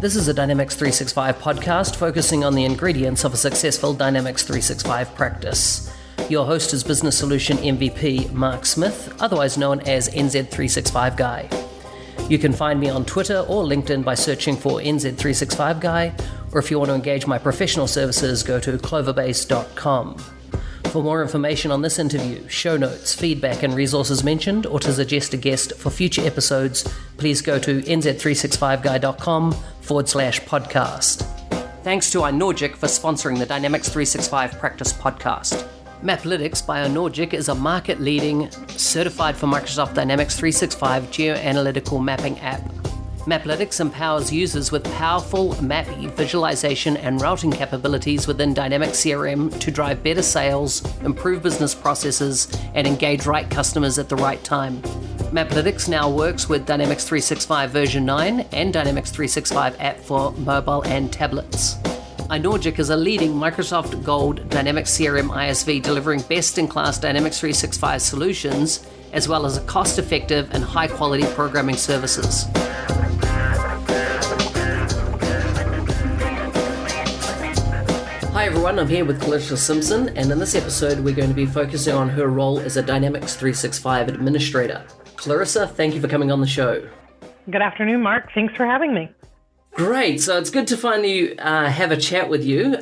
This is a Dynamics 365 podcast focusing on the ingredients of a successful Dynamics 365 practice. Your host is Business Solution MVP Mark Smith, otherwise known as NZ365 Guy. You can find me on Twitter or LinkedIn by searching for NZ365 Guy, or if you want to engage my professional services, go to cloverbase.com. For more information on this interview, show notes, feedback and resources mentioned, or to suggest a guest for future episodes, please go to nz365guy.com/podcast. Thanks to iNorgic for sponsoring the Dynamics 365 Practice Podcast. Maplytics by iNorgic is a market-leading, certified for Microsoft Dynamics 365 geoanalytical mapping app. Maplytics empowers users with powerful map visualization and routing capabilities within Dynamics CRM to drive better sales, improve business processes, and engage right customers at the right time. Maplytics now works with Dynamics 365 version 9 and Dynamics 365 app for mobile and tablets. iNorgic is a leading Microsoft Gold Dynamics CRM ISV delivering best-in-class Dynamics 365 solutions, as well as a cost-effective and high-quality programming services. Hi everyone, I'm here with Clarissa Simpson, and in this episode we're going to be focusing on her role as a Dynamics 365 administrator. Clarissa, thank you for coming on the show. Good afternoon, Mark. Thanks for having me. Great, so it's good to finally have a chat with you.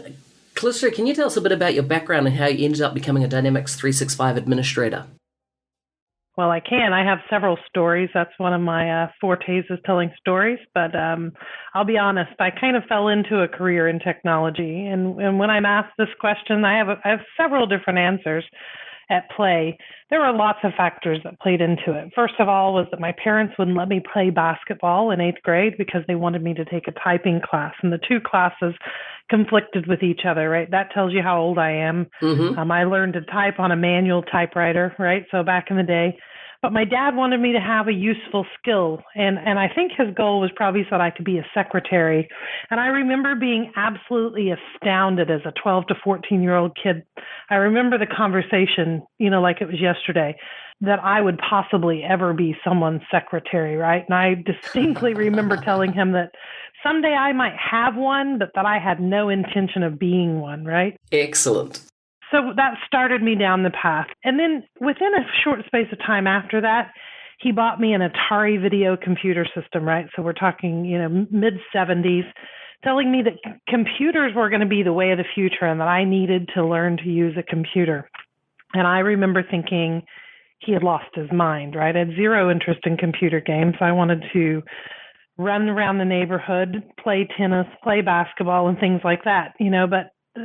Clarissa, can you tell us a bit about your background and how you ended up becoming a Dynamics 365 administrator? Well, I can. I have several stories. That's one of my fortes is telling stories. But I'll be honest, I kind of fell into a career in technology. And when I'm asked this question, I have several different answers at play. There were lots of factors that played into it. First of all was that my parents wouldn't let me play basketball in 8th grade because they wanted me to take a typing class. And the two classes conflicted with each other, right? That tells you how old I am. Mm-hmm. I learned to type on a manual typewriter, right? So back in the day. But my dad wanted me to have a useful skill. And I think his goal was probably so that I could be a secretary. And I remember being absolutely astounded as a 12 to 14-year-old kid. I remember the conversation, like it was yesterday, that I would possibly ever be someone's secretary, right? And I distinctly remember telling him that someday I might have one, but that I had no intention of being one, right? Excellent. So that started me down the path. And then within a short space of time after that, he bought me an Atari video computer system, right? So we're talking, mid-70s, telling me that computers were going to be the way of the future and that I needed to learn to use a computer. And I remember thinking he had lost his mind, right? I had zero interest in computer games. I wanted to run around the neighborhood, play tennis, play basketball, and things like that,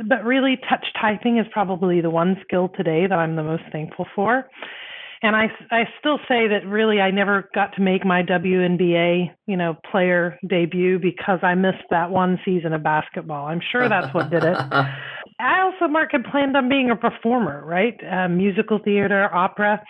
But really, touch typing is probably the one skill today that I'm the most thankful for. And I still say that really I never got to make my WNBA, player debut because I missed that one season of basketball. I'm sure that's what did it. I also, Mark, had planned on being a performer, right? Musical theater, opera.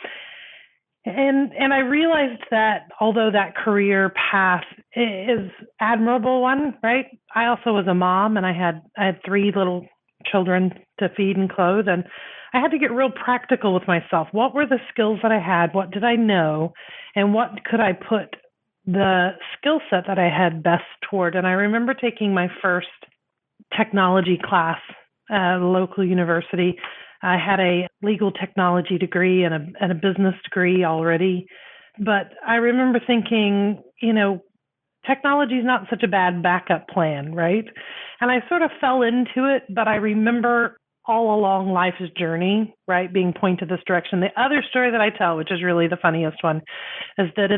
And I realized that although that career path is admirable one, right? I also was a mom and I had 3 little children to feed and clothe, and I had to get real practical with myself. What were the skills that I had? What did I know? And what could I put the skill set that I had best toward? And I remember taking my first technology class at a local university. I had a legal technology degree and a business degree already. But I remember thinking, technology is not such a bad backup plan, right? And I sort of fell into it, but I remember all along life's journey, right, being pointed this direction. The other story that I tell, which is really the funniest one, is that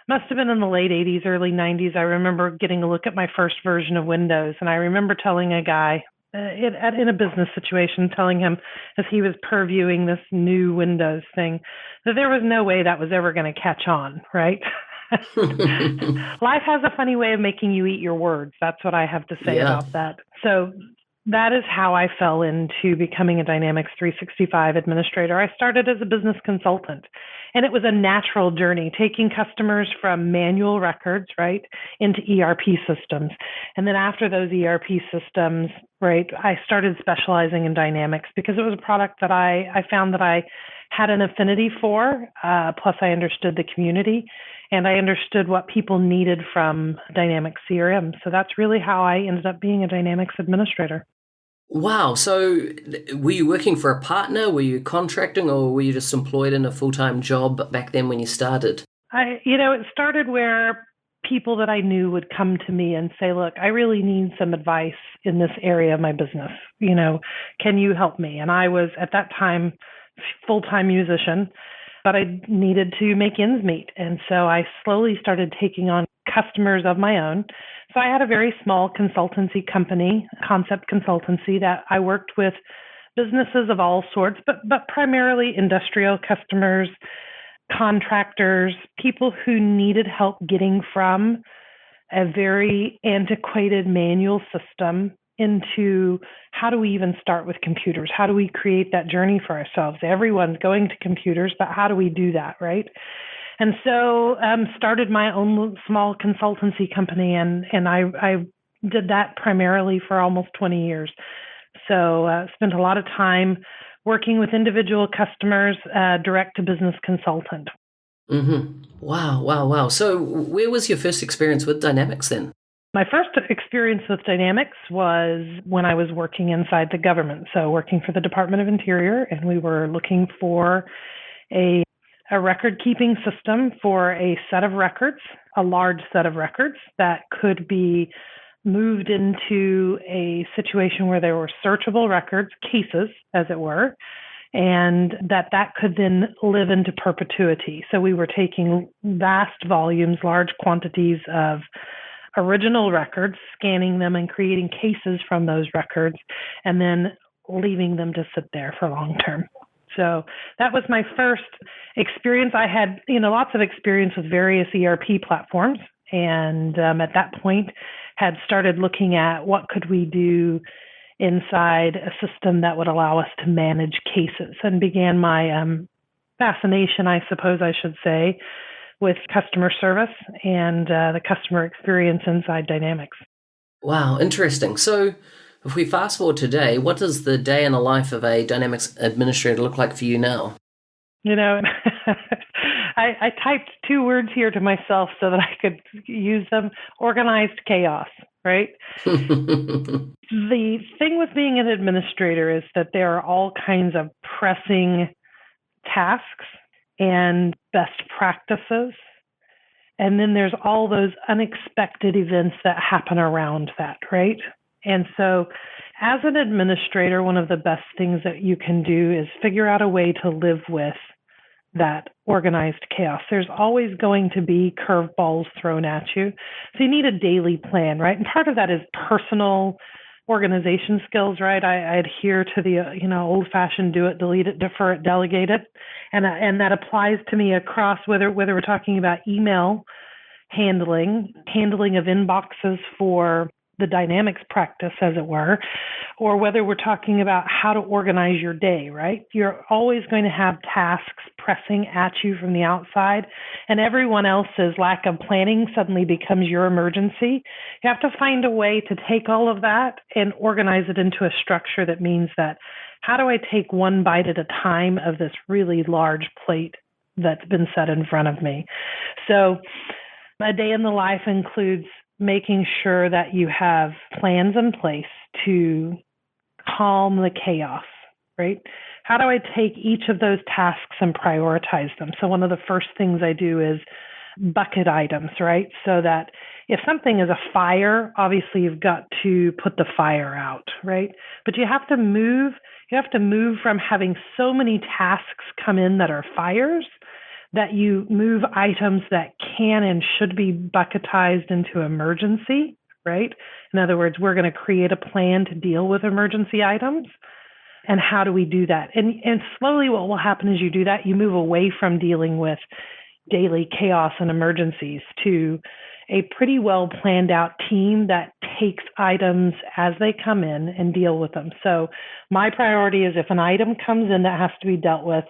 must have been in the late 80s, early 90s, I remember getting a look at my first version of Windows. And I remember telling a guy, in a business situation, telling him as he was previewing this new Windows thing that there was no way that was ever going to catch on, right? Life has a funny way of making you eat your words. That's what I have to say about that. So that is how I fell into becoming a Dynamics 365 administrator. I started as a business consultant, and it was a natural journey, taking customers from manual records, right, into ERP systems. And then after those ERP systems, right? I started specializing in Dynamics because it was a product that I found that I had an affinity for. Plus, I understood the community and I understood what people needed from Dynamics CRM. So that's really how I ended up being a Dynamics administrator. Wow. So were you working for a partner? Were you contracting, or were you just employed in a full-time job back then when you started? It started where people that I knew would come to me and say, look, I really need some advice in this area of my business. Can you help me? And I was at that time full-time musician, but I needed to make ends meet. And so I slowly started taking on customers of my own. So I had a very small consultancy company, concept consultancy, that I worked with businesses of all sorts, but primarily industrial customers, contractors, people who needed help getting from a very antiquated manual system into how do we even start with computers? How do we create that journey for ourselves? Everyone's going to computers, but how do we do that, right? And so started my own small consultancy company, and I did that primarily for almost 20 years. So spent a lot of time working with individual customers, direct-to-business consultant. Mm-hmm. Wow, wow, wow. So where was your first experience with Dynamics then? My first experience with Dynamics was when I was working inside the government, so working for the Department of Interior, and we were looking for a record-keeping system for a set of records, a large set of records that could be moved into a situation where there were searchable records, cases, as it were, and that could then live into perpetuity. So we were taking vast volumes, large quantities of original records, scanning them and creating cases from those records, and then leaving them to sit there for long term. So that was my first experience. I had, lots of experience with various ERP platforms, and at that point had started looking at what could we do inside a system that would allow us to manage cases, and began my fascination, I suppose I should say, with customer service and the customer experience inside Dynamics. Wow, interesting. So if we fast forward today, what does the day in the life of a Dynamics administrator look like for you now? I typed 2 words here to myself so that I could use them: organized chaos, right? The thing with being an administrator is that there are all kinds of pressing tasks and best practices. And then there's all those unexpected events that happen around that, right? And so as an administrator, one of the best things that you can do is figure out a way to live with that organized chaos. There's always going to be curveballs thrown at you. So you need a daily plan, right? And part of that is personal organization skills, right? I adhere to the old-fashioned do it, delete it, defer it, delegate it, and that applies to me across whether we're talking about email handling of inboxes for the Dynamics practice, as it were, or whether we're talking about how to organize your day, right? You're always going to have tasks pressing at you from the outside, and everyone else's lack of planning suddenly becomes your emergency. You have to find a way to take all of that and organize it into a structure that means that, how do I take one bite at a time of this really large plate that's been set in front of me? So a day in the life includes making sure that you have plans in place to calm the chaos, right? How do I take each of those tasks and prioritize them? So one of the first things I do is bucket items, right? So that if something is a fire, obviously you've got to put the fire out, right? But you have to move from having so many tasks come in that are fires, that you move items that can and should be bucketized into emergency, right? In other words, we're going to create a plan to deal with emergency items. And how do we do that? And slowly what will happen as you do that, you move away from dealing with daily chaos and emergencies to a pretty well planned out team that takes items as they come in and deal with them. So my priority is, if an item comes in that has to be dealt with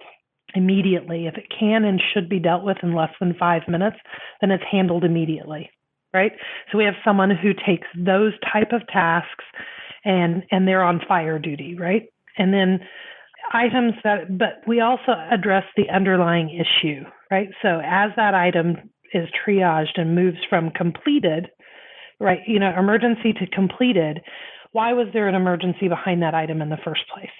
immediately, if it can and should be dealt with in less than 5 minutes, then it's handled immediately, right? So we have someone who takes those type of tasks and they're on fire duty, right? And then but we also address the underlying issue, right? So as that item is triaged and moves from completed, right, emergency to completed, why was there an emergency behind that item in the first place?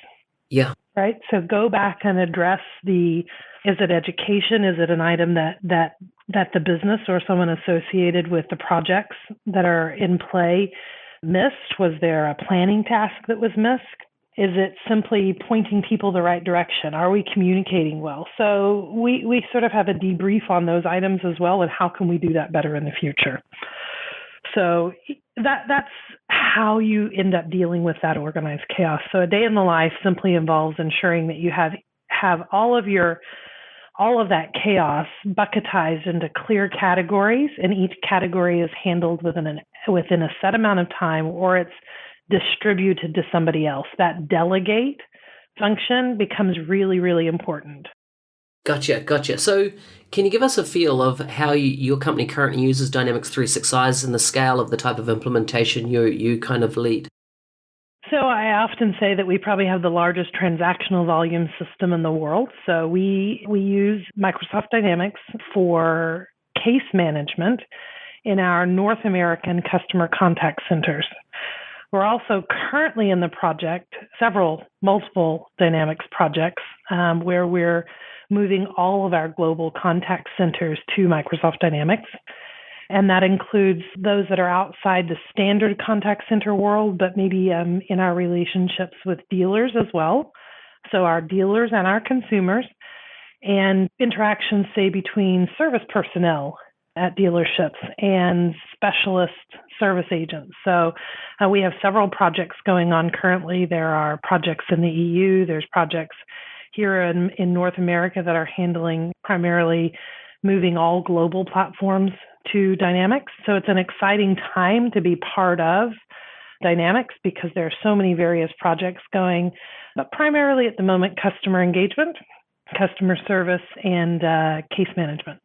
Yeah. Right. So go back and address is it education? Is it an item that the business or someone associated with the projects that are in play missed? Was there a planning task that was missed? Is it simply pointing people the right direction? Are we communicating well? So we sort of have a debrief on those items as well, and how can we do that better in the future? So that's how you end up dealing with that organized chaos. So a day in the life simply involves ensuring that you have all of that chaos bucketized into clear categories, and each category is handled within a set amount of time, or it's distributed to somebody else. That delegate function becomes really, really important. Gotcha. So can you give us a feel of how your company currently uses Dynamics 365 and the scale of the type of implementation you kind of lead? So I often say that we probably have the largest transactional volume system in the world. So we use Microsoft Dynamics for case management in our North American customer contact centers. We're also currently in the project, multiple Dynamics projects, where we're moving all of our global contact centers to Microsoft Dynamics. And that includes those that are outside the standard contact center world, but maybe in our relationships with dealers as well. So our dealers and our consumers, and interactions, say, between service personnel at dealerships and specialist service agents. So we have several projects going on currently. There are projects in the EU. There's projects here in North America that are handling primarily moving all global platforms to Dynamics. So it's an exciting time to be part of Dynamics because there are so many various projects going, but primarily at the moment, customer engagement, customer service, and case management.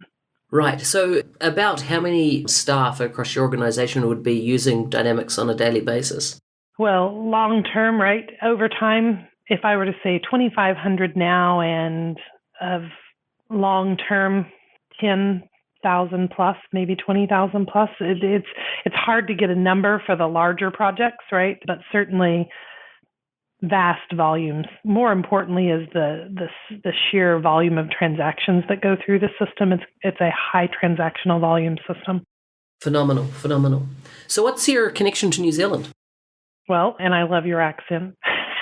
Right. So about how many staff across your organization would be using Dynamics on a daily basis? Well, long term, right? Over time, if I were to say 2,500 now, and of long term, 10,000 plus, maybe 20,000 plus. It's hard to get a number for the larger projects, right? But certainly vast volumes. More importantly is the sheer volume of transactions that go through the system. It's a high transactional volume system. Phenomenal. So what's your connection to New Zealand? Well, and I love your accent.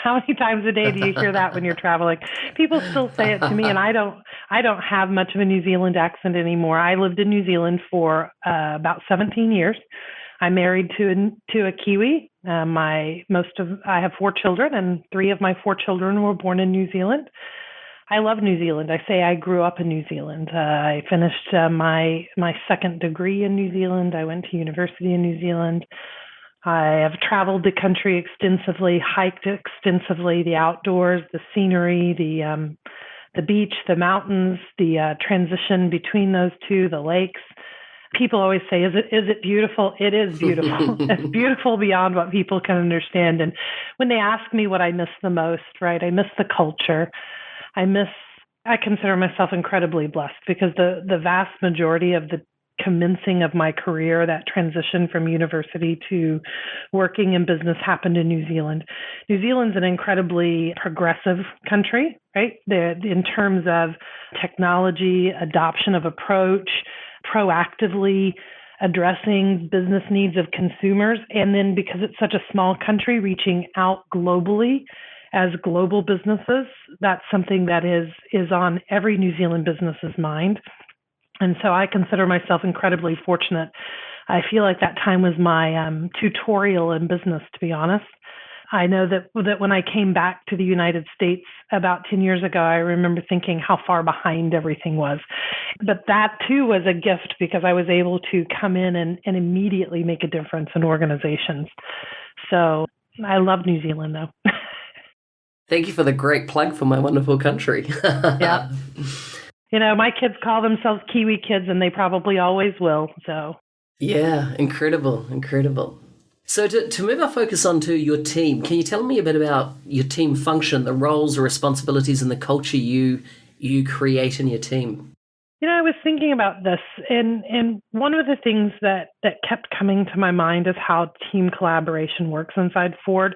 How many times a day do you hear that when you're traveling? People still say it to me, and I don't have much of a New Zealand accent anymore. I lived in New Zealand for about 17 years. I'm married to a Kiwi. I have 4 children, and 3 of my 4 children were born in New Zealand. I love New Zealand. I say I grew up in New Zealand. I finished my second degree in New Zealand. I went to university in New Zealand. I have traveled the country extensively, hiked extensively, the outdoors, the scenery, the beach, the mountains, the transition between those two, the lakes. People always say, is it beautiful? It is beautiful. It's beautiful beyond what people can understand. And when they ask me what I miss the most, right, I miss the culture. I consider myself incredibly blessed because the vast majority of the commencing of my career, that transition from university to working in business, happened in New Zealand. New Zealand's an incredibly progressive country, right? In terms of technology, adoption of approach, proactively addressing business needs of consumers. And then because it's such a small country, reaching out globally as global businesses, that's something that is on every New Zealand business's mind. And so I consider myself incredibly fortunate. I feel like that time was my tutorial in business, to be honest. I know that when I came back to the United States about 10 years ago, I remember thinking how far behind everything was. But that too was a gift because I was able to come in and immediately make a difference in organizations. So I love New Zealand, though. Thank you for the great plug for my wonderful country. Yeah. My kids call themselves Kiwi kids, and they probably always will. So. Yeah, incredible. So to move our focus onto your team, can you tell me a bit about your team function, the roles or responsibilities and the culture you create in your team? I was thinking about this, and one of the things that kept coming to my mind is how team collaboration works inside Ford.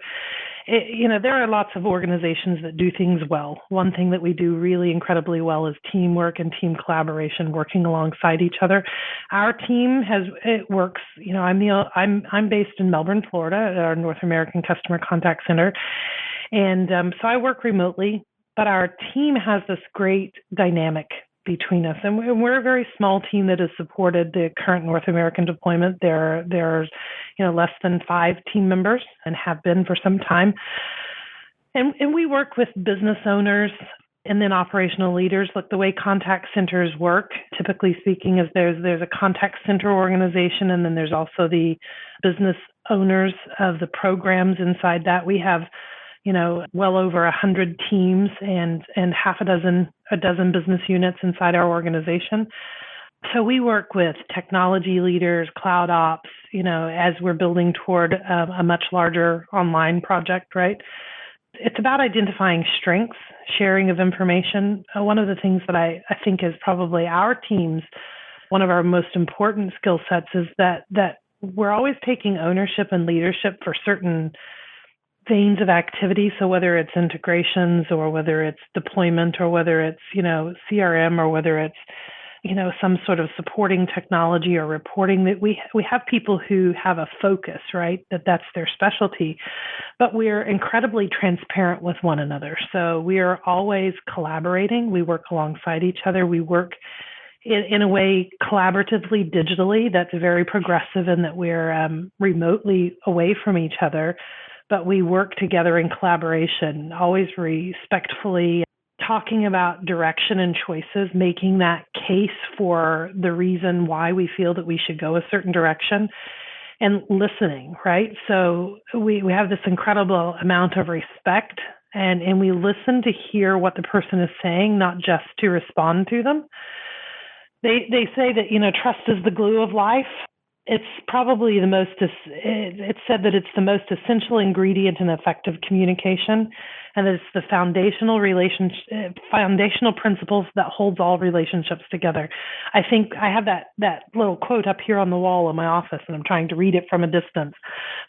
There are lots of organizations that do things well. One thing that we do really incredibly well is teamwork and team collaboration, working alongside each other. Our team works. I'm based in Melbourne, Florida, at our North American Customer Contact Center, and so I work remotely. But our team has this great dynamic between us, and we're a very small team that has supported the current North American deployment. There's less than 5 team members and have been for some time, and we work with business owners and then operational leaders. Look, the way contact centers work, typically speaking, is there's a contact center organization, and then there's also the business owners of the programs inside that. We have well over 100 teams and half a dozen business units inside our organization. So we work with technology leaders, cloud ops, as we're building toward a much larger online project, right? It's about identifying strengths, sharing of information. One of the things that I think is probably our team's one of our most important skill sets is that we're always taking ownership and leadership for certain veins of activity. So whether it's integrations or whether it's deployment or whether it's, CRM or whether it's, some sort of supporting technology or reporting, that we have people who have a focus, right? That's their specialty, but we're incredibly transparent with one another. So we are always collaborating. We work alongside each other. We work in a way collaboratively, digitally. That's very progressive in that we're remotely away from each other, but we work together in collaboration, always respectfully talking about direction and choices, making that case for the reason why we feel that we should go a certain direction, and listening, right? So we have this incredible amount of respect, and we listen to hear what the person is saying, not just to respond to them. They say that, trust is the glue of life. It's probably it's said that it's the most essential ingredient in effective communication, and it's the foundational principles that holds all relationships together. I think I have that little quote up here on the wall in my office, and I'm trying to read it from a distance,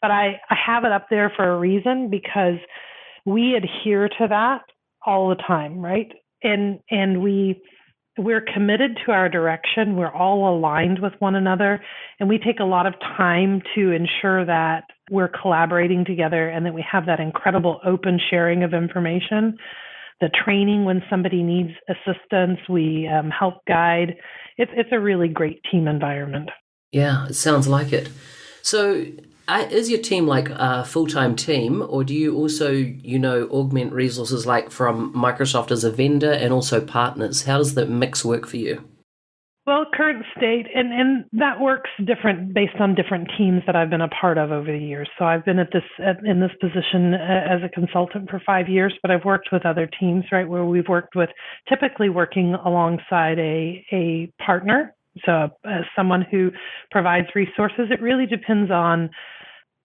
but I have it up there for a reason, because we adhere to that all the time, right? And we're committed to our direction. We're all aligned with one another, and we take a lot of time to ensure that we're collaborating together and that we have that incredible open sharing of information. The training when somebody needs assistance, we help guide. It's a really great team environment. Yeah, it sounds like it. So is your team like a full-time team, or do you also, augment resources like from Microsoft as a vendor and also partners? How does that mix work for you? Well, current state, and that works different based on different teams that I've been a part of over the years. So I've been in this position as a consultant for 5 years, but I've worked with other teams, right, where we've worked with typically working alongside a partner. So someone who provides resources. It really depends on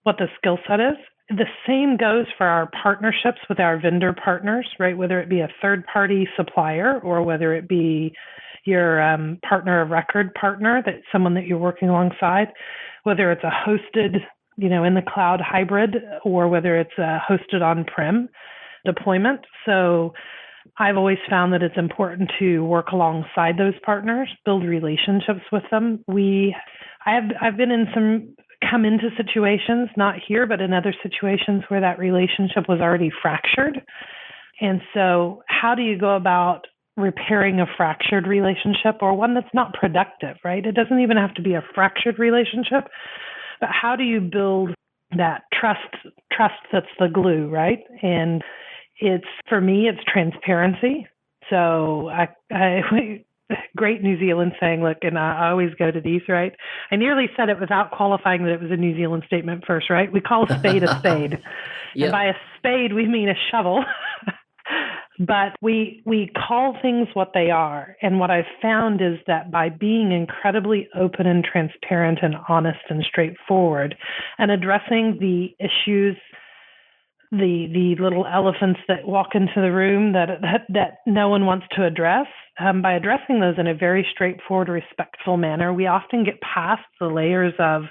what the skill set is. The same goes for our partnerships with our vendor partners, right? Whether it be a third-party supplier or whether it be your partner of record partner, that's someone that you're working alongside, whether it's a hosted, in the cloud hybrid, or whether it's a hosted on-prem deployment. So I've always found that it's important to work alongside those partners, build relationships with them. I've been come into situations, not here, but in other situations where that relationship was already fractured. And so how do you go about repairing a fractured relationship, or one that's not productive, right? It doesn't even have to be a fractured relationship, but how do you build that trust that's the glue, right? And for me, it's transparency. So great New Zealand saying, look, and I always go to these, right? I nearly said it without qualifying that it was a New Zealand statement first, right? We call a spade a spade. Yep. And by a spade, we mean a shovel. But we call things what they are. And what I've found is that by being incredibly open and transparent and honest and straightforward and addressing the issues, the little elephants that walk into the room that no one wants to address, by addressing those in a very straightforward, respectful manner, we often get past the layers of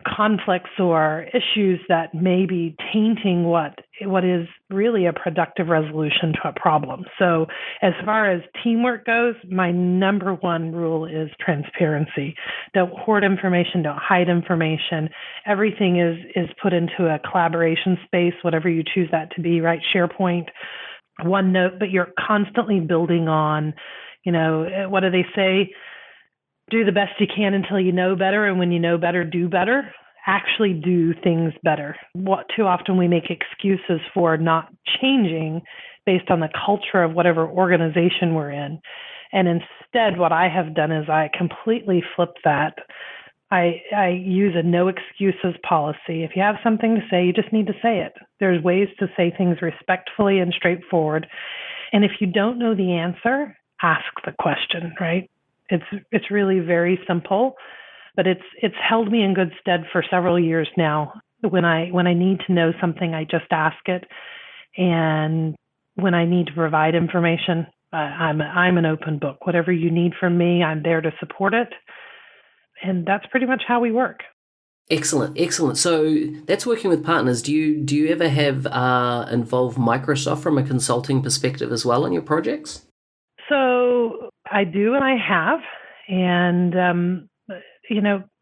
conflicts or issues that may be tainting what is really a productive resolution to a problem. So as far as teamwork goes, my number one rule is transparency. Don't hoard information, don't hide information. Everything is put into a collaboration space, whatever you choose that to be, right? SharePoint, OneNote, but you're constantly building on, what do they say? Do the best you can until you know better, and when you know better, do better. Actually do things better. Too often we make excuses for not changing based on the culture of whatever organization we're in. And instead, what I have done is I completely flip that. I use a no excuses policy. If you have something to say, you just need to say it. There's ways to say things respectfully and straightforward. And if you don't know the answer, ask the question, right? It's really very simple, but it's held me in good stead for several years now. When I need to know something, I just ask it, and when I need to provide information, I'm an open book. Whatever you need from me, I'm there to support it, and that's pretty much how we work. Excellent. So that's working with partners. Do you ever have involve Microsoft from a consulting perspective as well in your projects? So I do, and I have, and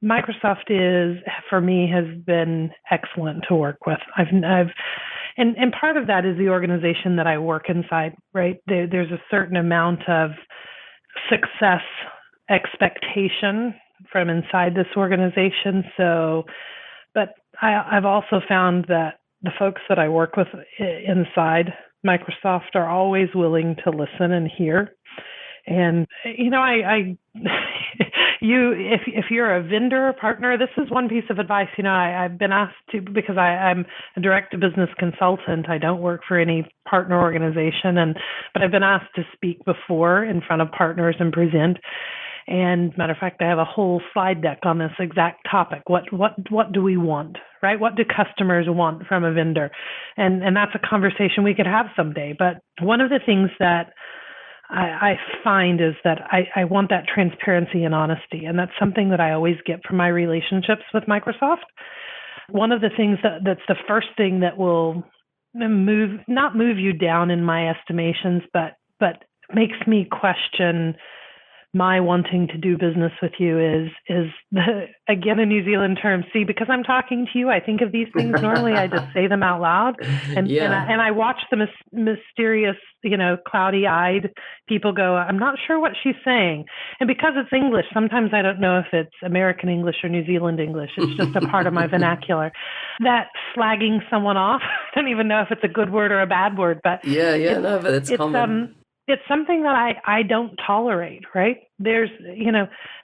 Microsoft for me has been excellent to work with. And part of that is the organization that I work inside, right? There's a certain amount of success expectation from inside this organization. But I've also found that the folks that I work with inside Microsoft are always willing to listen and hear. And if you're a vendor or partner, this is one piece of advice. I've been asked to, because I'm a direct to business consultant. I don't work for any partner organization, but I've been asked to speak before in front of partners and present. And matter of fact, I have a whole slide deck on this exact topic. What do we want, right? What do customers want from a vendor? And that's a conversation we could have someday. But one of the things that I find is that I want that transparency and honesty. And that's something that I always get from my relationships with Microsoft. One of the things that's the first thing that will not move you down in my estimations, but makes me question my wanting to do business with you is again, a New Zealand term. See, because I'm talking to you, I think of these things normally. I just say them out loud, and I watch the mysterious, cloudy-eyed people go, I'm not sure what she's saying. And because it's English, sometimes I don't know if it's American English or New Zealand English. It's just a part of my vernacular. That slagging someone off, I don't even know if it's a good word or a bad word, but but it's common. It's something that I don't tolerate, right? There's,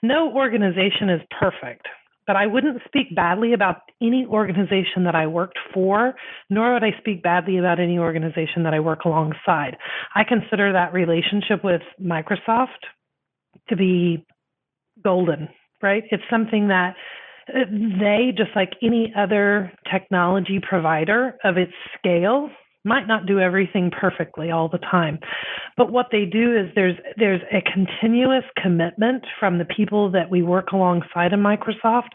no organization is perfect, but I wouldn't speak badly about any organization that I worked for, nor would I speak badly about any organization that I work alongside. I consider that relationship with Microsoft to be golden, right? It's something that they, just like any other technology provider of its scale, might not do everything perfectly all the time. But what they do is there's a continuous commitment from the people that we work alongside in Microsoft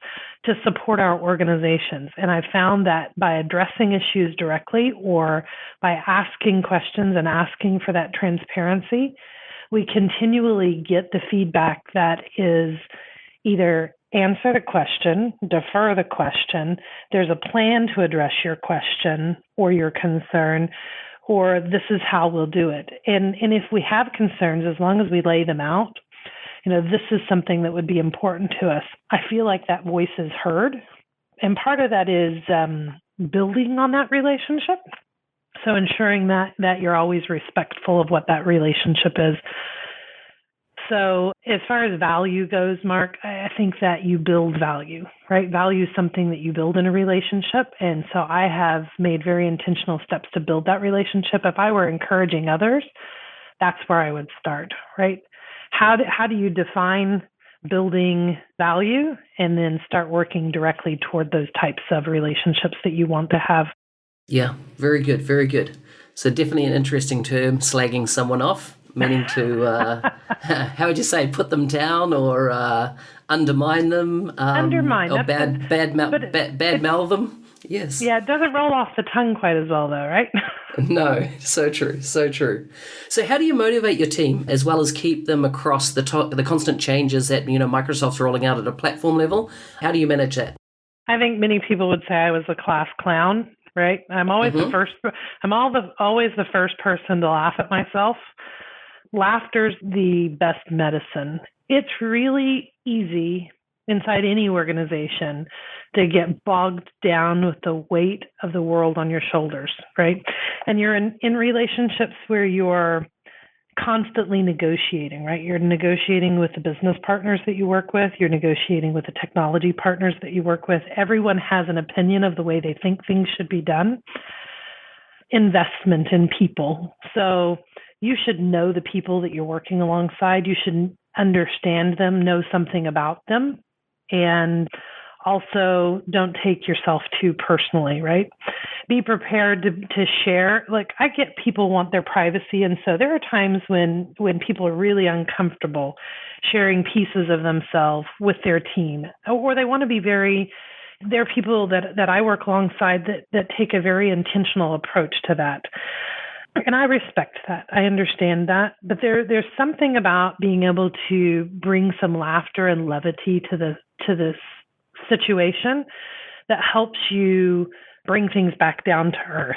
to support our organizations. And I found that by addressing issues directly or by asking questions and asking for that transparency, we continually get the feedback that is either answer the question, defer the question, there's a plan to address your question or your concern, or this is how we'll do it. And if we have concerns, as long as we lay them out, this is something that would be important to us. I feel like that voice is heard. And part of that is building on that relationship. So ensuring that you're always respectful of what that relationship is. So as far as value goes, Mark, I think that you build value, right? Value is something that you build in a relationship. And so I have made very intentional steps to build that relationship. If I were encouraging others, that's where I would start, right? How do you define building value and then start working directly toward those types of relationships that you want to have? Yeah, very good, very good. So definitely an interesting term, slagging someone off, meaning to, how would you say, put them down or undermine them, Undermine. or That's badmouth them. Yes. Yeah, it doesn't roll off the tongue quite as well, though, right? No, so true, so true. So how do you motivate your team as well as keep them across the constant changes that Microsoft's rolling out at a platform level? How do you manage that? I think many people would say I was a class clown, right? I'm always the first. Always the first person to laugh at myself. Laughter's the best medicine. It's really easy inside any organization to get bogged down with the weight of the world on your shoulders, right? And you're in relationships where you're constantly negotiating, right? You're negotiating with the business partners that you work with. You're negotiating with the technology partners that you work with. Everyone has an opinion of the way they think things should be done. Investment in people. So you should know the people that you're working alongside. You should understand them, know something about them, and also don't take yourself too personally, right? Be prepared to share. Like, I get people want their privacy, and so there are times when people are really uncomfortable sharing pieces of themselves with their team, or they want to be there are people that I work alongside that take a very intentional approach to that. And I respect that. I understand that. But there's something about being able to bring some laughter and levity to this situation that helps you bring things back down to earth.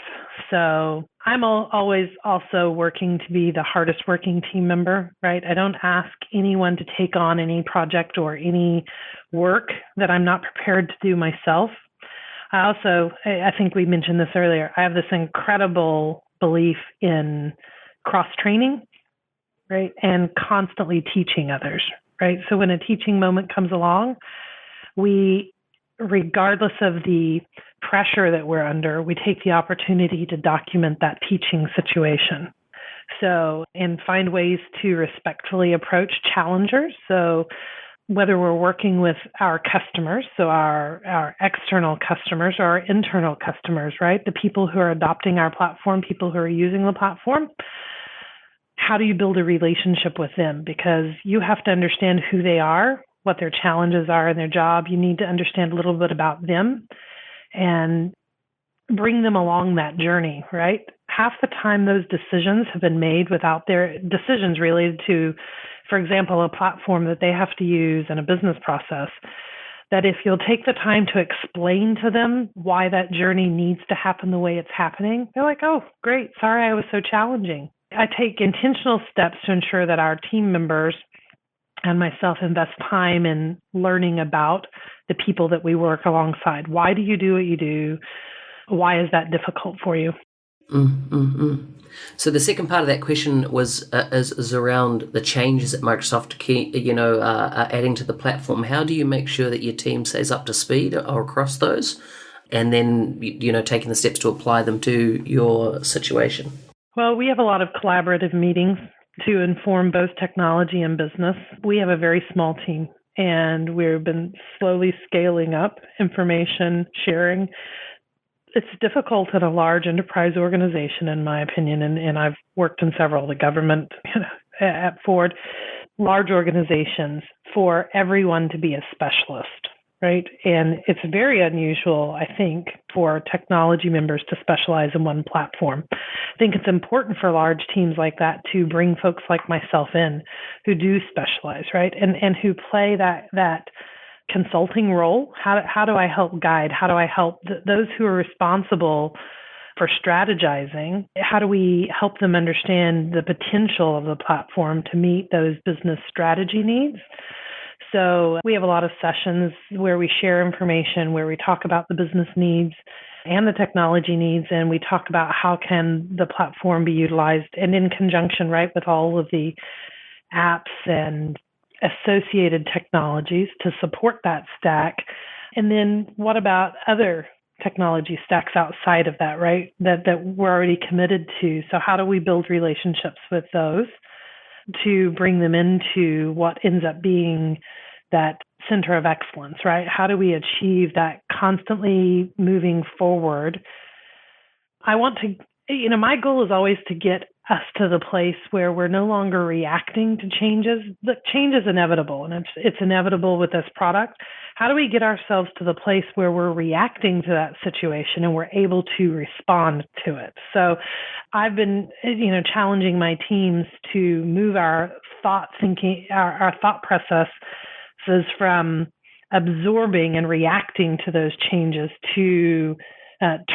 So I'm always also working to be the hardest working team member, right? I don't ask anyone to take on any project or any work that I'm not prepared to do myself. I think we mentioned this earlier, I have this incredible belief in cross-training, right? And constantly teaching others, right? So when a teaching moment comes along, we, regardless of the pressure that we're under, we take the opportunity to document that teaching situation. So, and find ways to respectfully approach challengers. So whether we're working with our customers, so our external customers or our internal customers, right? The people who are adopting our platform, people who are using the platform, how do you build a relationship with them? Because you have to understand who they are, what their challenges are in their job. You need to understand a little bit about them and bring them along that journey, right? Half the time those decisions have been made without their decisions related to, for example, a platform that they have to use in a business process, that if you'll take the time to explain to them why that journey needs to happen the way it's happening, they're like, oh, great, sorry I was so challenging. I take intentional steps to ensure that our team members and myself invest time in learning about the people that we work alongside. Why do you do what you do? Why is that difficult for you? So the second part of that question was is around the changes that Microsoft are adding to the platform. How do you make sure that your team stays up to speed or across those, and then taking the steps to apply them to your situation? Well, we have a lot of collaborative meetings to inform both technology and business. We have a very small team, and we've been slowly scaling up information sharing. It's difficult in a large enterprise organization, in my opinion, and I've worked in several, the government at Ford, large organizations, for everyone to be a specialist, right? And it's very unusual, I think, for technology members to specialize in one platform. I think it's important for large teams like that to bring folks like myself in who do specialize, right? And who play that consulting role. How do I help guide? How do I help those who are responsible for strategizing? How do we help them understand the potential of the platform to meet those business strategy needs? So we have a lot of sessions where we share information, where we talk about the business needs and the technology needs, and we talk about how can the platform be utilized, and in conjunction, right, with all of the apps and associated technologies to support that stack. And then what about other technology stacks outside of that, right? That we're already committed to. So how do we build relationships with those to bring them into what ends up being that center of excellence, right? How do we achieve that constantly moving forward? I want to, my goal is always to get us to the place where we're no longer reacting to changes. Look, change is inevitable, and it's inevitable with this product. How do we get ourselves to the place where we're reacting to that situation and we're able to respond to it? So I've been, challenging my teams to move our thought thinking, our thought processes from absorbing and reacting to those changes to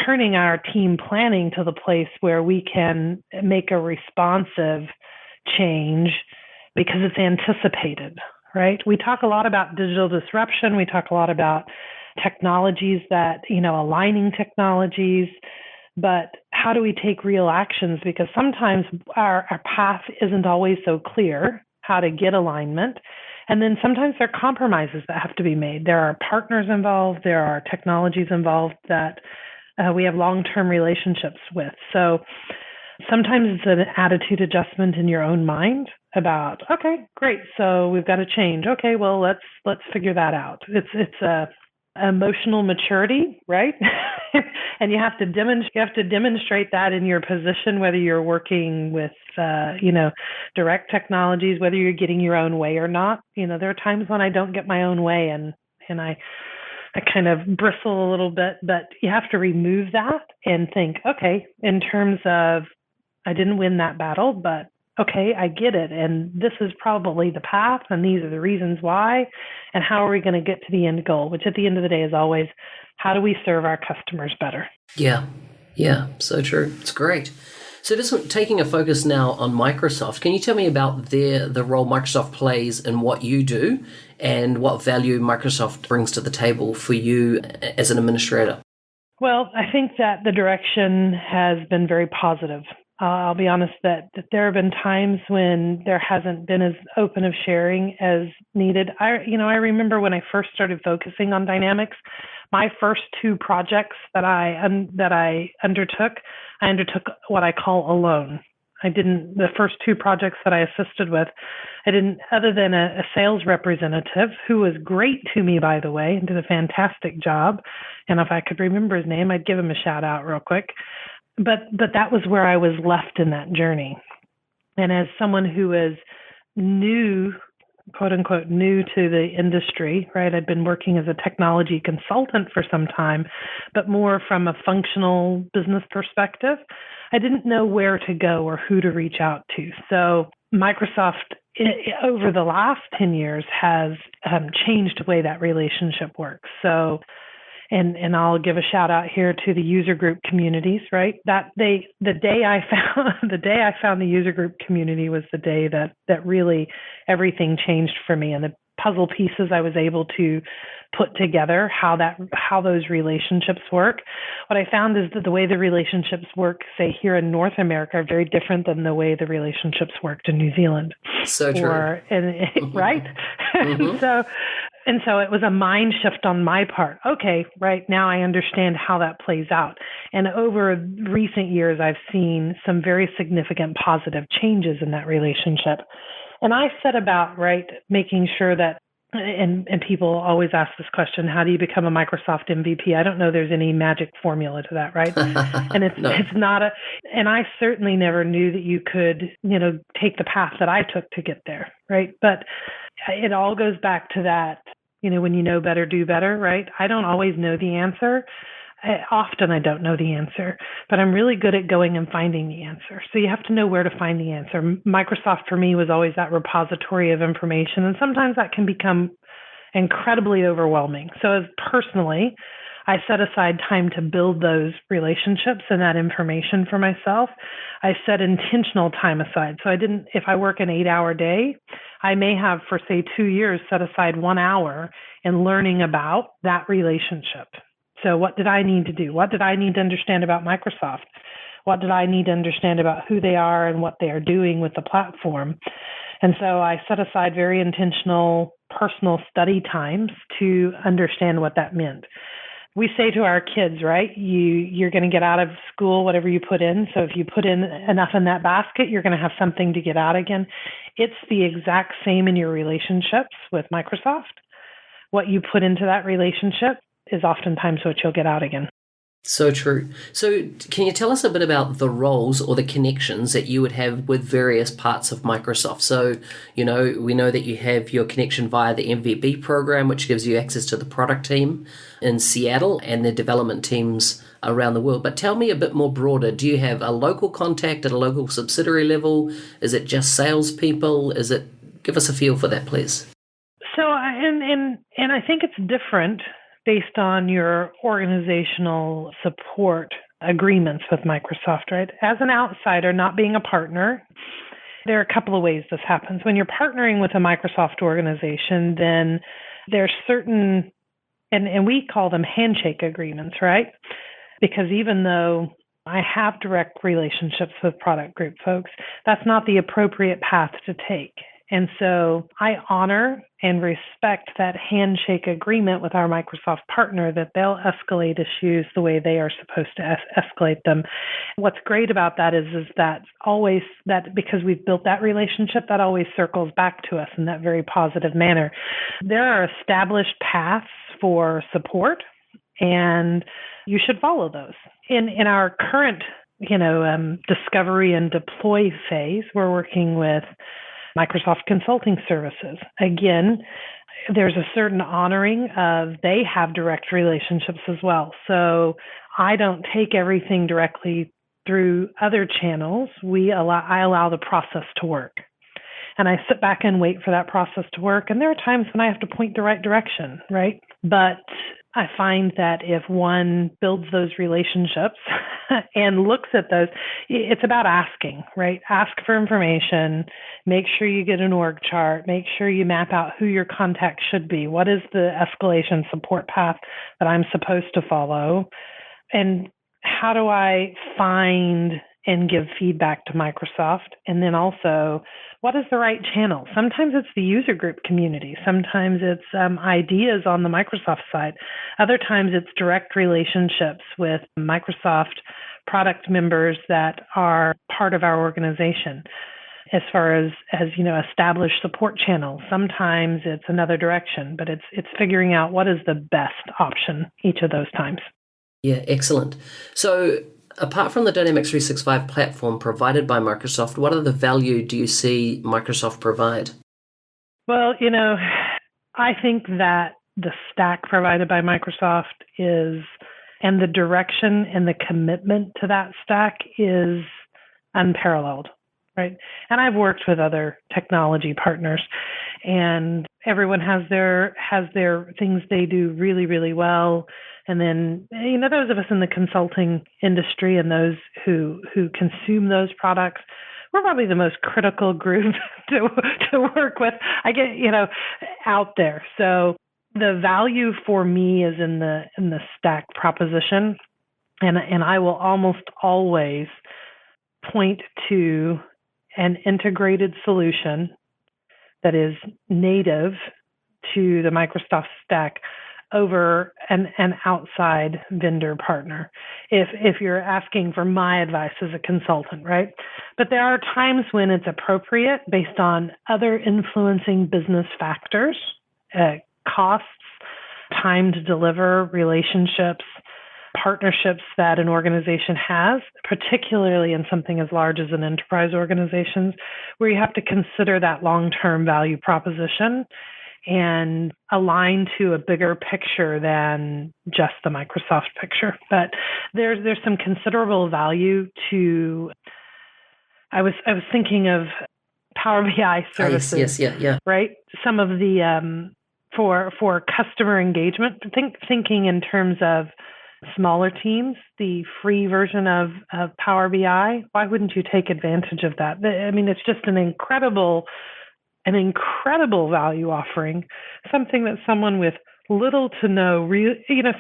turning our team planning to the place where we can make a responsive change because it's anticipated, right? We talk a lot about digital disruption. We talk a lot about technologies that, aligning technologies, but how do we take real actions? Because sometimes our path isn't always so clear how to get alignment. And then sometimes there are compromises that have to be made. There are partners involved. There are technologies involved that we have long-term relationships with. So sometimes it's an attitude adjustment in your own mind about, okay, great. So we've got to change. Okay, well, let's figure that out. It's a emotional maturity, right? And you have to demonstrate that in your position, whether you're working with, direct technologies, whether you're getting your own way or not. There are times when I don't get my own way and I kind of bristle a little bit, but you have to remove that and think, okay, in terms of, I didn't win that battle, but okay, I get it. And this is probably the path, and these are the reasons why, and how are we going to get to the end goal, which at the end of the day is always, how do we serve our customers better? Yeah, so true. It's great. So just taking a focus now on Microsoft, can you tell me about the role Microsoft plays in what you do and what value Microsoft brings to the table for you as an administrator? Well, I think that the direction has been very positive. I'll be honest that there have been times when there hasn't been as open of sharing as needed. I remember when I first started focusing on Dynamics, my first two projects that I undertook what I call alone. The first two projects that I assisted with, I didn't, other than a sales representative who was great to me, by the way, and did a fantastic job. And if I could remember his name, I'd give him a shout out real quick. But that was where I was left in that journey. And as someone who is new, quote unquote, new to the industry, right? I'd been working as a technology consultant for some time, but more from a functional business perspective. I didn't know where to go or who to reach out to. So Microsoft, over the last 10 years, has changed the way that relationship works. So and I'll give a shout out here to the user group communities, right? The day I found the user group community was the day that really everything changed for me, and the puzzle pieces I was able to put together, how those relationships work. What I found is that the way the relationships work, say here in North America, are very different than the way the relationships worked in New Zealand. So true. Right? Mm-hmm. And so it was a mind shift on my part. Okay, right now I understand how that plays out. And over recent years, I've seen some very significant positive changes in that relationship. And I set about, making sure that, and people always ask this question, how do you become a Microsoft MVP? I don't know there's any magic formula to that, right? And it's not and I certainly never knew that you could, take the path that I took to get there, right? But it all goes back to that, when you know better, do better, right? I don't always know the answer. Often I don't know the answer, but I'm really good at going and finding the answer. So you have to know where to find the answer. Microsoft for me was always that repository of information, and sometimes that can become incredibly overwhelming. So as personally, I set aside time to build those relationships and that information for myself. I set intentional time aside. So if I work an 8-hour day, I may have for say 2 years set aside 1 hour in learning about that relationship. So what did I need to do? What did I need to understand about Microsoft? What did I need to understand about who they are and what they are doing with the platform? And so I set aside very intentional personal study times to understand what that meant. We say to our kids, right, you're going to get out of school whatever you put in. So if you put in enough in that basket, you're going to have something to get out again. It's the exact same in your relationships with Microsoft. What you put into that relationship is oftentimes what you'll get out again. So true. So can you tell us a bit about the roles or the connections that you would have with various parts of Microsoft? So, we know that you have your connection via the MVP program, which gives you access to the product team in Seattle and the development teams around the world. But tell me a bit more broader. Do you have a local contact at a local subsidiary level? Is it just salespeople? Give us a feel for that, please. So, and I think it's different based on your organizational support agreements with Microsoft, right? As an outsider, not being a partner, there are a couple of ways this happens. When you're partnering with a Microsoft organization, then there's certain, and we call them handshake agreements, right? Because even though I have direct relationships with product group folks, that's not the appropriate path to take. And so I honor and respect that handshake agreement with our Microsoft partner that they'll escalate issues the way they are supposed to escalate them. What's great about that is that always that because we've built that relationship, that always circles back to us in that very positive manner. There are established paths for support, and you should follow those. In our current, discovery and deploy phase, we're working with Microsoft Consulting Services. Again, there's a certain honoring of they have direct relationships as well. So I don't take everything directly through other channels. I allow the process to work. And I sit back and wait for that process to work. And there are times when I have to point the right direction, right? But I find that if one builds those relationships and looks at those, it's about asking, right? Ask for information, make sure you get an org chart, make sure you map out who your contact should be. What is the escalation support path that I'm supposed to follow? And how do I find and give feedback to Microsoft? And then also, what is the right channel? Sometimes it's the user group community. Sometimes it's ideas on the Microsoft side. Other times it's direct relationships with Microsoft product members that are part of our organization. As far as established support channels, sometimes it's another direction, but it's figuring out what is the best option each of those times. Yeah, excellent. So apart from the Dynamics 365 platform provided by Microsoft, what other value do you see Microsoft provide? Well, I think that the stack provided by Microsoft and the direction and the commitment to that stack is unparalleled, right? And I've worked with other technology partners, and everyone has their things they do really, really well. And then, those of us in the consulting industry and those who consume those products, we're probably the most critical group to work with. I get, out there. So the value for me is in the stack proposition. And I will almost always point to an integrated solution that is native to the Microsoft stack over an outside vendor partner, if you're asking for my advice as a consultant, right? But there are times when it's appropriate based on other influencing business factors, costs, time to deliver, relationships, partnerships that an organization has, particularly in something as large as an enterprise organization, where you have to consider that long-term value proposition and align to a bigger picture than just the Microsoft picture. But there's some considerable value to. I was thinking of Power BI services. Yes, right. Some of the for customer engagement. Thinking in terms of smaller teams, the free version of Power BI. Why wouldn't you take advantage of that? I mean, it's just an incredible value offering, something that someone with little to no,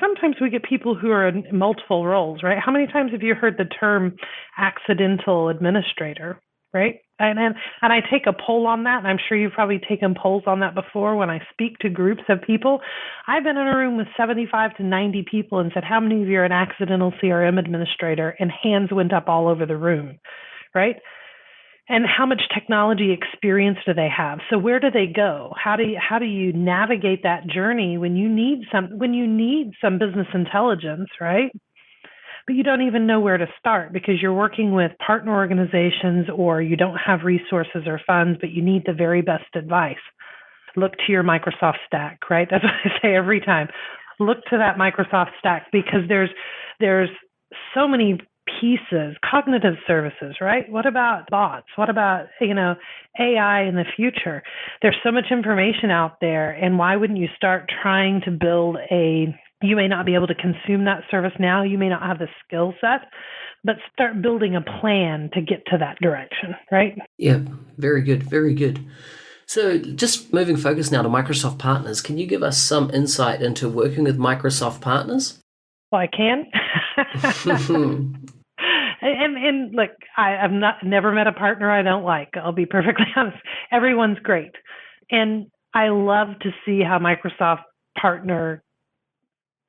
sometimes we get people who are in multiple roles, right? How many times have you heard the term accidental administrator, right? And I take a poll on that, and I'm sure you've probably taken polls on that before when I speak to groups of people. I've been in a room with 75 to 90 people and said, how many of you are an accidental CRM administrator? And hands went up all over the room, right? And how much technology experience do they have? So where do they go? How do you navigate that journey when you need some business intelligence, right? But you don't even know where to start because you're working with partner organizations or you don't have resources or funds, but you need the very best advice. Look to your Microsoft stack, right? That's what I say every time. Look to that Microsoft stack because there's so many pieces, cognitive services, right? What about bots? What about, AI in the future? There's so much information out there. And why wouldn't you start trying to build you may not be able to consume that service now. You may not have the skill set, but start building a plan to get to that direction, right? Yeah, very good, very good. So just moving focus now to Microsoft partners, can you give us some insight into working with Microsoft partners? Well, I can. And look, I've never met a partner I don't like. I'll be perfectly honest. Everyone's great. And I love to see how Microsoft partner,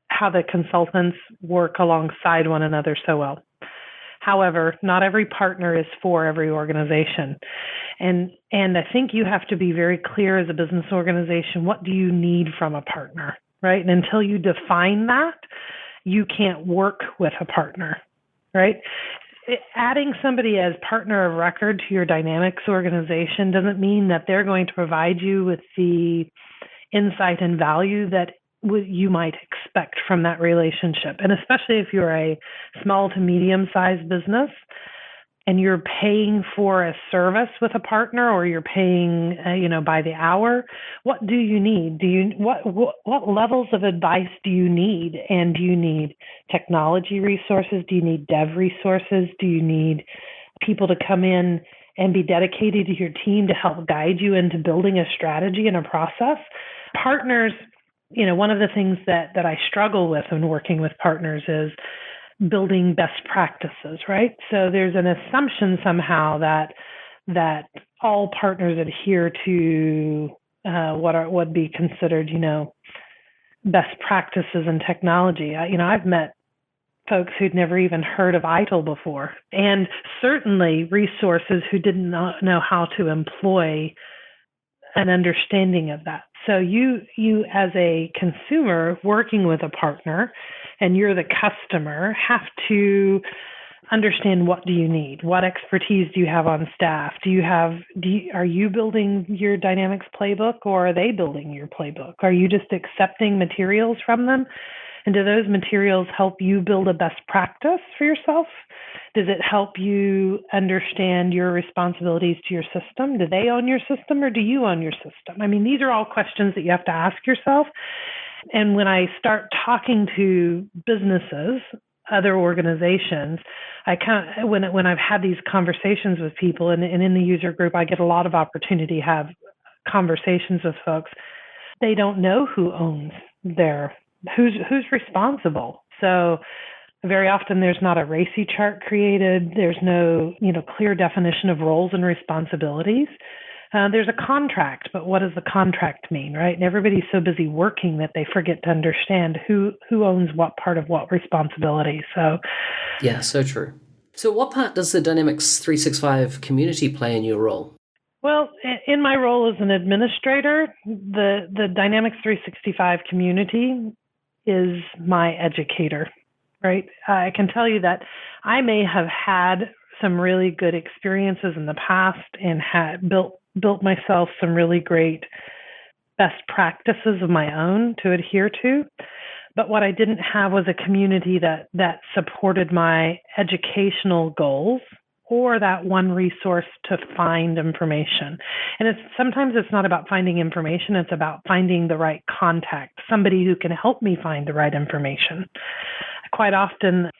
how the consultants work alongside one another so well. However, not every partner is for every organization. And I think you have to be very clear as a business organization, what do you need from a partner, right? And until you define that, you can't work with a partner, right? Adding somebody as partner of record to your Dynamics organization doesn't mean that they're going to provide you with the insight and value that you might expect from that relationship. And especially if you're a small to medium-sized business and you're paying for a service with a partner or you're paying, by the hour, what do you need? What levels of advice do you need? And do you need technology resources? Do you need dev resources? Do you need people to come in and be dedicated to your team to help guide you into building a strategy and a process? Partners, one of the things that I struggle with when working with partners is building best practices, right? So there's an assumption somehow that all partners adhere to what would be considered, best practices in technology. I've met folks who'd never even heard of ITIL before, and certainly resources who did not know how to employ an understanding of that. So you as a consumer working with a partner and you're the customer have to understand, what do you need? What expertise do you have on staff? Are you building your Dynamics playbook or are they building your playbook? Are you just accepting materials from them? And do those materials help you build a best practice for yourself? Does it help you understand your responsibilities to your system? Do they own your system or do you own your system? I mean, these are all questions that you have to ask yourself. And when I start talking to businesses, other organizations, when I've had these conversations with people and in the user group, I get a lot of opportunity to have conversations with folks. They don't know who owns who's responsible. So very often there's not a RACI chart created. There's no, clear definition of roles and responsibilities. There's a contract, but what does the contract mean, right? And everybody's so busy working that they forget to understand who owns what part of what responsibility. So, yeah, so true. So what part does the Dynamics 365 community play in your role? Well, in my role as an administrator, the Dynamics 365 community is my educator, right? I can tell you that I may have had some really good experiences in the past and had built myself some really great best practices of my own to adhere to. But what I didn't have was a community that supported my educational goals or that one resource to find information. And sometimes it's not about finding information, it's about finding the right contact, somebody who can help me find the right information. Quite often,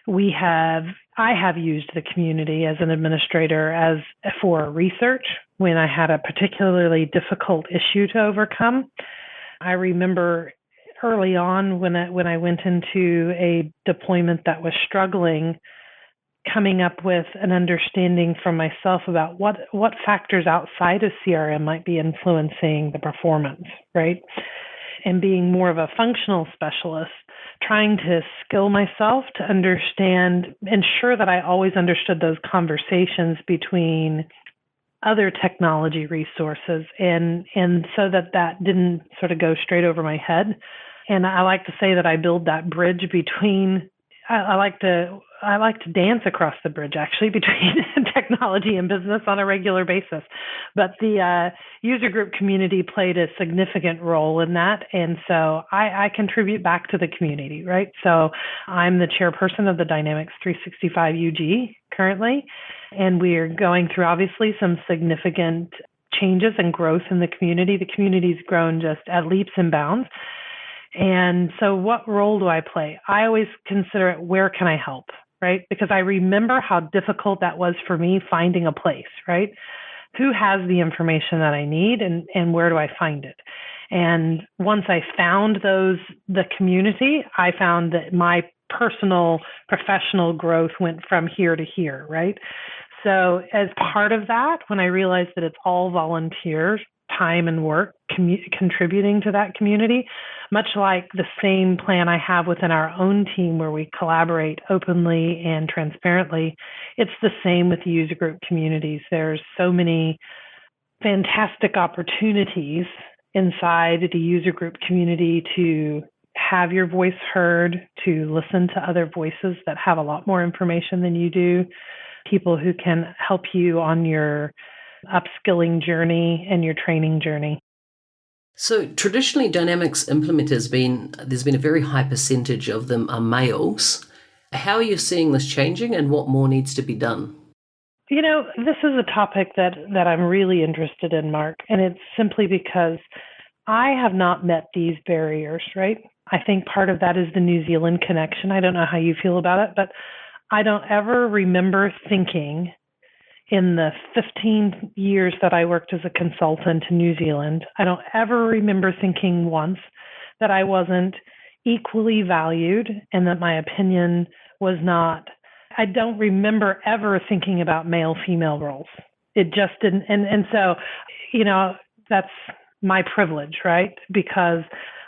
I have used the community as an administrator for research when I had a particularly difficult issue to overcome. I remember early on when I went into a deployment that was struggling, coming up with an understanding from myself about what factors outside of CRM might be influencing the performance, right? And being more of a functional specialist, trying to skill myself to ensure that I always understood those conversations between other technology resources and so that didn't sort of go straight over my head. And I like to say that I build that bridge between, I like to dance across the bridge actually between technology and business on a regular basis. But the user group community played a significant role in that. And so I contribute back to the community, right? So I'm the chairperson of the Dynamics 365 UG currently, and we're going through obviously some significant changes and growth in the community. The community's grown just at leaps and bounds. And so what role do I play? I always consider it, where can I help, right? Because I remember how difficult that was for me finding a place, right? Who has the information that I need and where do I find it? And once I found the community, I found that my personal professional growth went from here to here, right? So as part of that, when I realized that it's all volunteers, time and work contributing to that community, much like the same plan I have within our own team where we collaborate openly and transparently, it's the same with the user group communities. There's so many fantastic opportunities inside the user group community to have your voice heard, to listen to other voices that have a lot more information than you do, people who can help you on your upskilling journey and your training journey. So traditionally, Dynamics implementers there's been a very high percentage of them are males. How are you seeing this changing, and what more needs to be done? You know, this is a topic that I'm really interested in, Mark, and it's simply because I have not met these barriers, right? I think part of that is the New Zealand connection. I don't know how you feel about it, but I don't ever remember thinking in the 15 years that I worked as a consultant in New Zealand, I don't ever remember thinking once that I wasn't equally valued and that my opinion was not. I don't remember ever thinking about male-female roles. It just didn't. And so, you know, that's my privilege, right? Because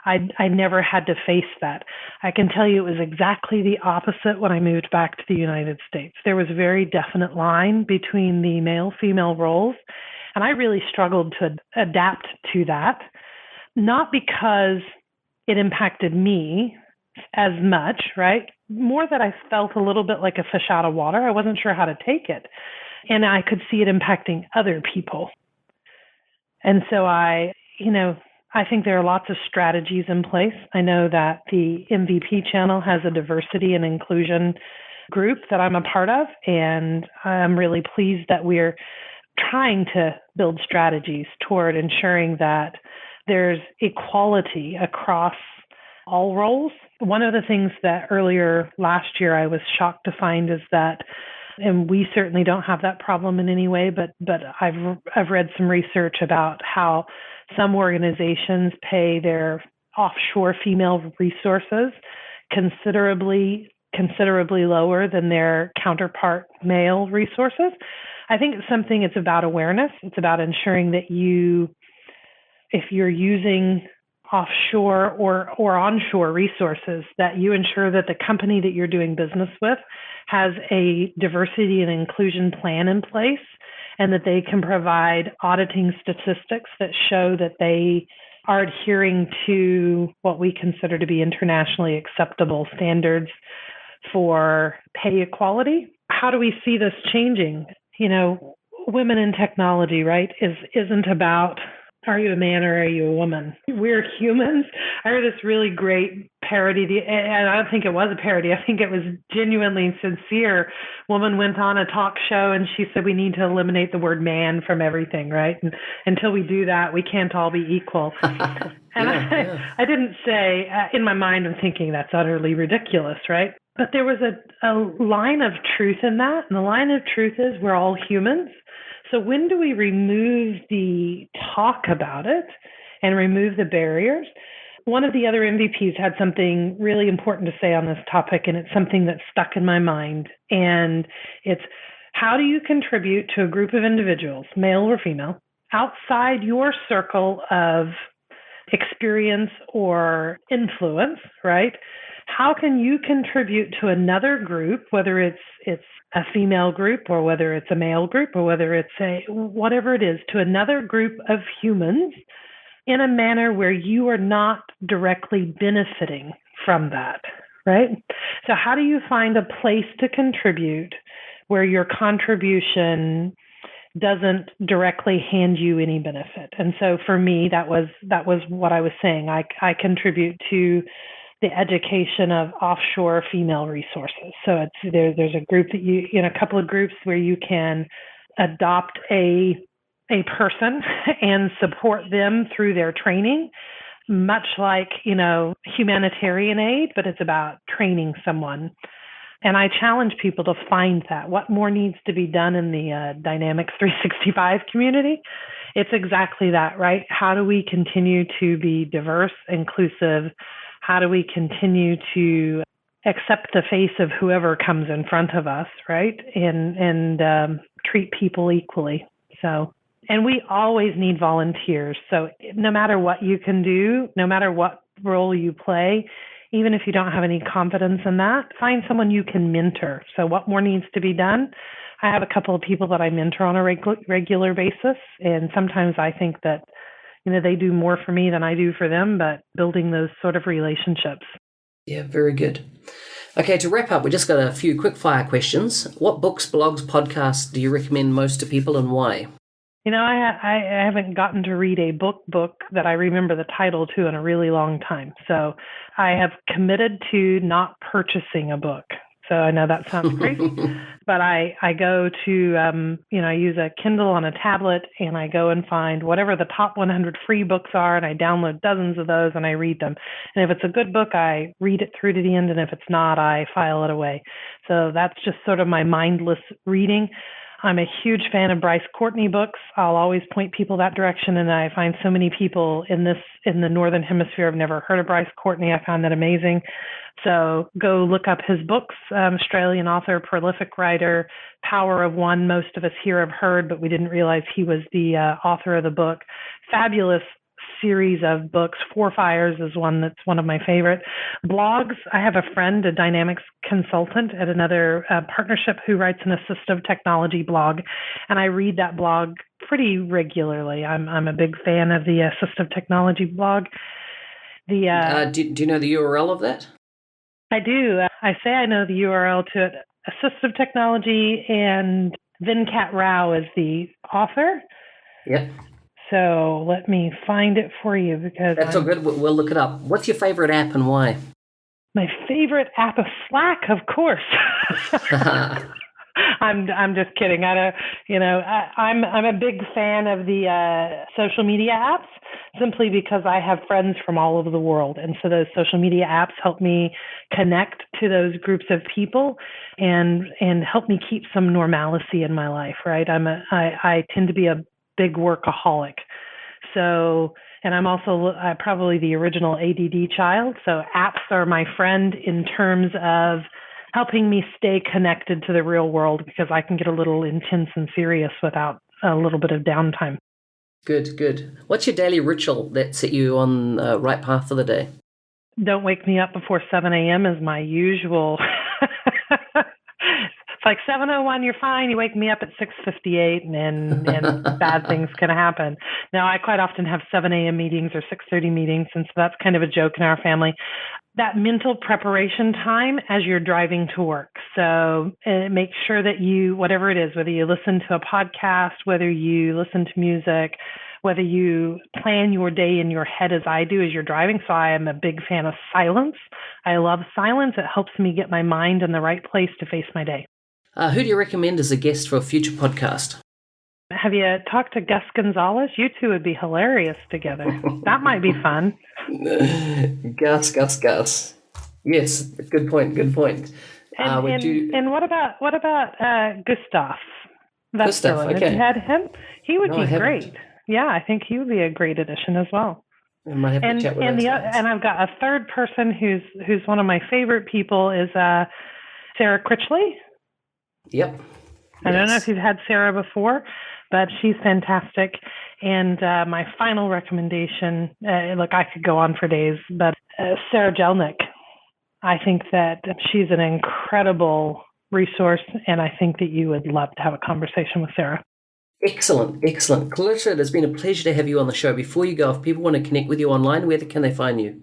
I never had to face that. I can tell you it was exactly the opposite when I moved back to the United States. There was a very definite line between the male-female roles, and I really struggled to adapt to that, not because it impacted me as much, right? More that I felt a little bit like a fish out of water. I wasn't sure how to take it, and I could see it impacting other people. And so I think there are lots of strategies in place. I know that the MVP channel has a diversity and inclusion group that I'm a part of, and I'm really pleased that we're trying to build strategies toward ensuring that there's equality across all roles. One of the things that earlier last year I was shocked to find is that, and we certainly don't have that problem in any way, but I've read some research about how some organizations pay their offshore female resources considerably lower than their counterpart male resources. I think it's about awareness. It's about ensuring that if you're using offshore or onshore resources, that you ensure that the company that you're doing business with has a diversity and inclusion plan in place, and that they can provide auditing statistics that show that they are adhering to what we consider to be internationally acceptable standards for pay equality. How do we see this changing? You know, women in technology, right, isn't about, are you a man or are you a woman? We're humans. I heard this really great parody, and I don't think it was a parody. I think it was genuinely sincere. Woman went on a talk show and she said, we need to eliminate the word man from everything, right? And until we do that, we can't all be equal. And I didn't say, in my mind, I'm thinking that's utterly ridiculous, right? But there was a line of truth in that. And the line of truth is we're all humans. So when do we remove the talk about it and remove the barriers? one of the other MVPs had something really important to say on this topic, and it's something that's stuck in my mind. And it's, how do you contribute to a group of individuals, male or female, outside your circle of experience or influence, right? How can you contribute to another group, whether it's a female group or whether it's a male group or whether it's whatever it is, to another group of humans in a manner where you are not directly benefiting from that, right? So how do you find a place to contribute where your contribution doesn't directly hand you any benefit? And so for me, that was what I was saying. I contribute to the education of offshore female resources. So there's a group that a couple of groups where you can adopt a person and support them through their training, much like, humanitarian aid, but it's about training someone. And I challenge people to find that. What more needs to be done in the Dynamics 365 community? It's exactly that, right? How do we continue to be diverse, inclusive? How do we continue to accept the face of whoever comes in front of us, right? And treat people equally. So, and we always need volunteers. So no matter what you can do, no matter what role you play, even if you don't have any confidence in that, find someone you can mentor. So what more needs to be done? I have a couple of people that I mentor on a regular basis. And sometimes I think that, they do more for me than I do for them, but building those sort of relationships. Yeah, very good. Okay, to wrap up, we just got a few quickfire questions. What books, blogs, podcasts do you recommend most to people and why? I haven't gotten to read a book that I remember the title to in a really long time. So I have committed to not purchasing a book. So I know that sounds crazy, but I go to, I use a Kindle on a tablet, and I go and find whatever the top 100 free books are, and I download dozens of those and I read them. And if it's a good book, I read it through to the end. And if it's not, I file it away. So that's just sort of my mindless reading. I'm a huge fan of Bryce Courtney books. I'll always point people that direction, and I find so many people in the Northern Hemisphere have never heard of Bryce Courtney. I found that amazing. So go look up his books. Australian author, prolific writer, Power of One. Most of us here have heard, but we didn't realize he was the author of the book. Fabulous series of books. Four Fires is one that's one of my favorite. Blogs, I have a friend, a Dynamics consultant at another partnership, who writes an assistive technology blog, and I read that blog pretty regularly. I'm a big fan of the assistive technology blog. Do you know the URL of that? I do. I say I know the URL to it. Assistive Technology, and Venkat Rao is the author. Yep. So let me find it for you, because that's all good. We'll look it up. What's your favorite app and why? My favorite app is Slack, of course. I'm just kidding. I'm a big fan of the social media apps, simply because I have friends from all over the world, and so those social media apps help me connect to those groups of people and help me keep some normalcy in my life. Right? I tend to be a big workaholic. So, and I'm also probably the original ADD child. So apps are my friend in terms of helping me stay connected to the real world, because I can get a little intense and serious without a little bit of downtime. Good. What's your daily ritual that set you on the right path for the day? Don't wake me up before 7 a.m. is my usual. It's like 7:01, you're fine. You wake me up at 6:58, and bad things can happen. Now, I quite often have 7 a.m. meetings or 6:30 meetings, and so that's kind of a joke in our family. That mental preparation time as you're driving to work. So make sure that you, whatever it is, whether you listen to a podcast, whether you listen to music, whether you plan your day in your head as I do as you're driving. So I am a big fan of silence. I love silence. It helps me get my mind in the right place to face my day. Who do you recommend as a guest for a future podcast? Have you talked to Gus Gonzalez? You two would be hilarious together. That might be fun. Gus. Yes, good point. And what about Gustav? Gustav, okay. Have you had him? He would be I great. haven't. Yeah, I think he would be a great addition as well. I might have to chat with those guys. And I've got a third person who's one of my favorite people is Sarah Critchley. Yep. I don't know if you've had Sarah before, but she's fantastic. And my final recommendation, look, I could go on for days, but Sarah Jelnick. I think that she's an incredible resource, and I think that you would love to have a conversation with Sarah. Excellent, excellent. Clarissa, it has been a pleasure to have you on the show. Before you go, if people want to connect with you online, where can they find you?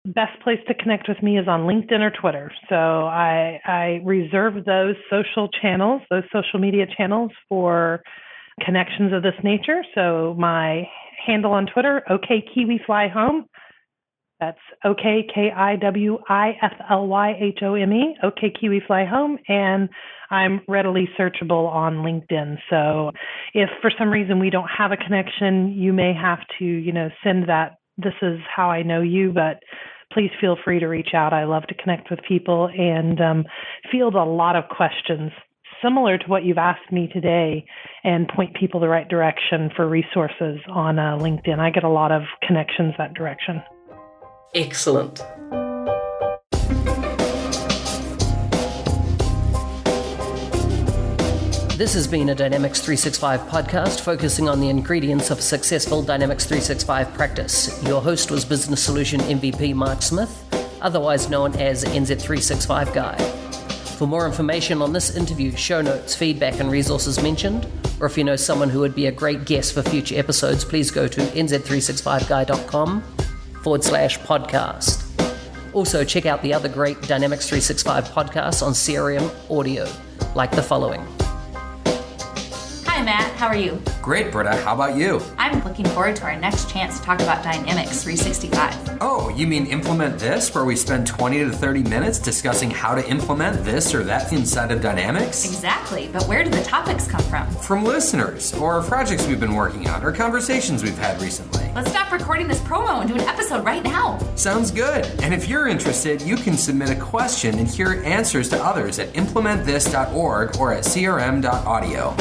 Best place to connect with me is on LinkedIn or Twitter. So I reserve those social channels, those social media channels for connections of this nature. So my handle on Twitter, OKKiwiFlyHome. That's OKKiwiflyHome, OKKiwiFlyHome, and I'm readily searchable on LinkedIn. So if for some reason we don't have a connection, you may have to, send that, this is how I know you, but please feel free to reach out. I love to connect with people and field a lot of questions similar to what you've asked me today and point people the right direction for resources on LinkedIn. I get a lot of connections that direction. Excellent. This has been a Dynamics 365 podcast focusing on the ingredients of a successful Dynamics 365 practice. Your host was Business Solution MVP Mark Smith, otherwise known as NZ365 Guy. For more information on this interview, show notes, feedback, and resources mentioned, or if you know someone who would be a great guest for future episodes, please go to nz365guy.com/podcast. Also, check out the other great Dynamics 365 podcasts on CRM Audio, like the following. Hi, Matt. How are you? Great, Britta. How about you? I'm looking forward to our next chance to talk about Dynamics 365. Oh, you mean Implement This, where we spend 20 to 30 minutes discussing how to implement this or that inside of Dynamics? Exactly, but where do the topics come from? From listeners, or projects we've been working on, or conversations we've had recently. Let's stop recording this promo and do an episode right now. Sounds good. And if you're interested, you can submit a question and hear answers to others at implementthis.org or at crm.audio.